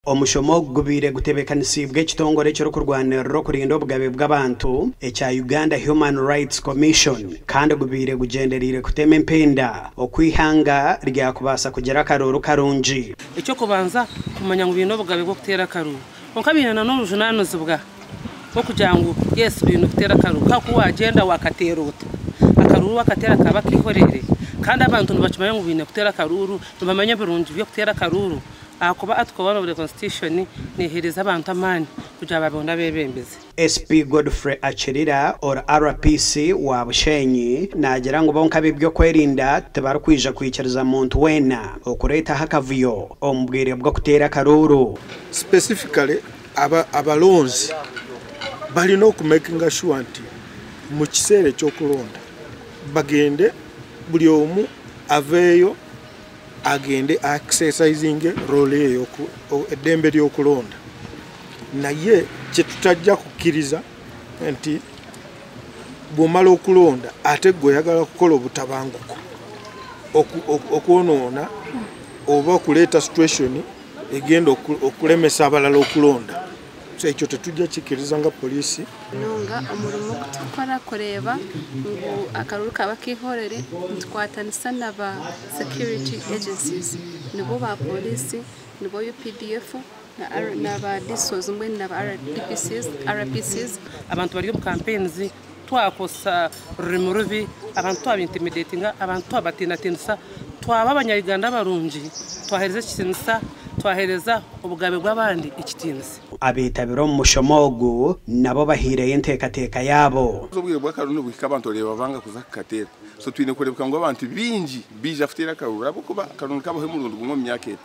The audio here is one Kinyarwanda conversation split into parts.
Omushomo gubire gutebekanisiibwe ekitongole ky'okurwanirira okurinda obugabe bw'abantu ekya Uganda Human Rights Commission kandi gubire gugenderire kutema empenda okwihanga ryakubasa kugira akaruru karungi ekyo kubanza kumanya ngo bino obugabe bwo kutera akaruru onkabina n'orujunanozi bwa okujangu yes bino kutera akaruru kakuwa agenda wakatera uta akaruru wakatera kaba kihorere kandi abantu ntibakimanya ngo bino kutera akaruru ntibamanya birungi byo kutera akaruru akuba atukobana buri constitution nehereza abantu amani kuja babonda bebembeze. SP Godfrey Achirira or RPC wa Bushenyi nagira ngo bonka bibyo kwerinda tebarukwija kwikiriza muntu wena okureta hakavuyo ombwire bwo kutera karuru specifically abalonzi bali no kumakinga sure nti mu kisere ky'okulonda bagende buli omu aveyo agende exercising role yoku edembe lyokulonda naye kyetutajja kukiriza nti bwomala okulonda ate goyagala kukola obutabanguko okwonona oba okuleeta situation egenda okulemesa abalala okulonda so ekyo tetujja kikiriza nga polisi nonga omulimo kutukora kureba ngo akaruru kaba kihorere ntwatanisa n'aba security agencies nibo ba polisi nibo UPDF n'aba DSOs mwe n'aba RPCs abantu bari mu campaigns twakosa remurubi abantu abintimidatinga abantu abatinatinsa twaba abanyayuganda barungi twahereza kisinsa twahereza obugabe bw'abandi ikitinzi abitabiro mu mushomogu nabo bahireye entekateka yabo zobwire bw'akaruru bw'ikabantu reba banga kuzakatera so twine kurebuka ngo abantu binji bija afitira akaruru abo kuba akaruru kabahe mu rundu mu myaka 5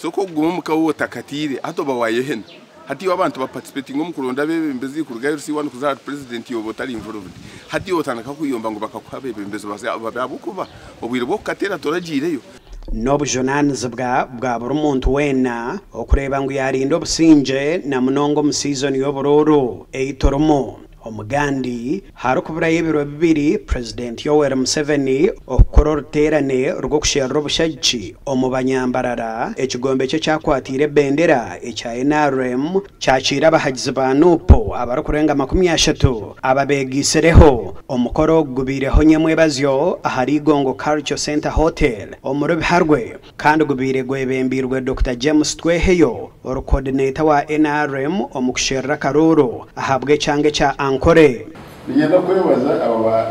so ko gumo mukawo takatire ato bawayehena hati abantu ba participating mu kuronda bebembezi ku rugayo C1 kuzara president yobo tari involved hati yotanaka kuyomba ngo bakakwa bebembezi babo kuba obwire bwo katera toragireyo n'obujunanizi bwa buri muntu wena okureba ngo yarinda obusinge na munongo mu season y'obururu eitoromo omugandi harukubura y'ebiro bibiri President Yoweri Museveni okukora oruterane rwo kushera obushagi omu banyambarara ekigombe kye kyakwatire bendera ekya NRM kyakira abahagizi ba NUPO abarukurenga 30 ababegisereho omukoro gubireho nyemwebazyo ahari Gongo Culture Center Hotel omurubi harwe kandi gubire gwebembirwe Dr. James Tweheyo coordinator wa NRM omukushera karuru ahabwe cyange cya Ankore bigenda kwebaza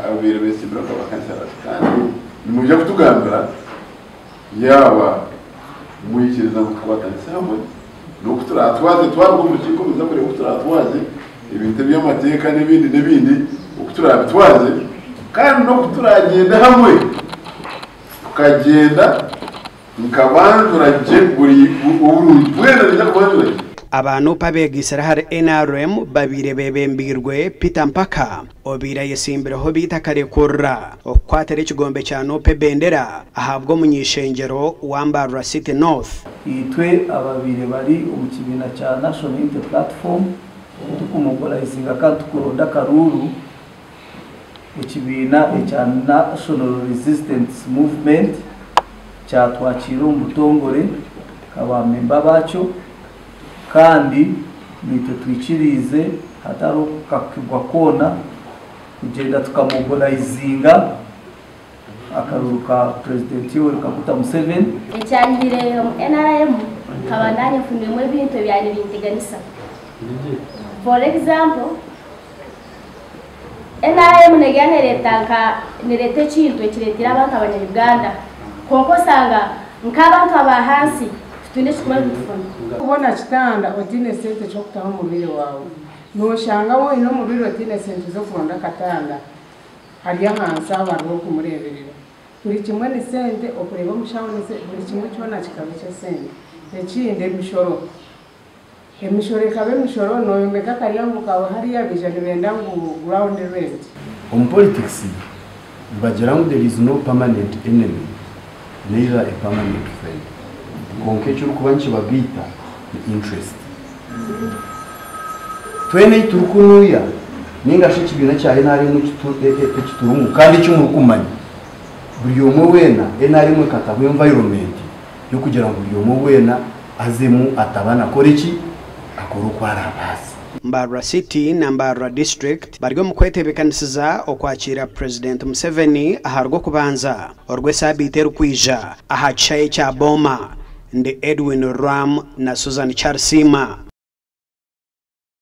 ababire besibira bakansara kandi nimujya kutugambira yaba muyikiriza kubatanisa hamwe no kuturatwaze twarwo mu kiko muzakore kuturatwaze ibintu by'amateka n'ibindi ukuturabitwaze kandi no kuturagenda hamwe tukagenda nkabandura je buri uburundi bwenda bijya kubandura abantu pabegisera hari NRM babire bebembirwe Peter Mpaka obira yesimbireho bita karekurra okwatere ekigombe cya Nope bendera ahabwo munyishengero wambarwa City North itwe ababire bari umukibina cya National Unity Platform tukumugolayizinga kandi tukuronda karuru ekibina cya National Resistance Movement cyatwakira umutongore kabamemba bacyo kandi nitwe twikirize hataro kakigwa kona kugenda tukamugolayizinga akaruru ka President Yoweri Kaguta Museveni ecyangire NRM kabandanye fundimwe bintu byane bintiganisa for example NRM negane letaka nirete kintu kiretira abantu abanyarwanda koko sanga nkabantu abahansi kubona kitanda odine sente cyo kutaho mubiri wawe noshanga wo ino mubiri odine sente zo kuronda katanda hariya hansi abantu bo kumureberera buri kimwe ni sente okureba mushawo ni buri kimwe cyona kikabe cyo sente ekinde emishoro kabe mishoro noyomeka kariya mukawe hariya bijana benda ngo ground rent on politics bagira ngo there is no permanent enemy neither a permanent friend konkecho kubanchi babita interest twene turukunuya ninga shikibina cyahe nari mu kiturumu kandi cyo murukumanya buri yomwe wena enari mu katabu environment yo kugira ngo buri yomwe wena azemu atabana koreki akora uko arabazi. Mbarara City na Mbarara District baryo mukwetebekanisiza okwakira President Museveni aharwo kubanza orwe sabite rukwija ahacaye cya Boma ndi Edwin Ram na Susan Charsima.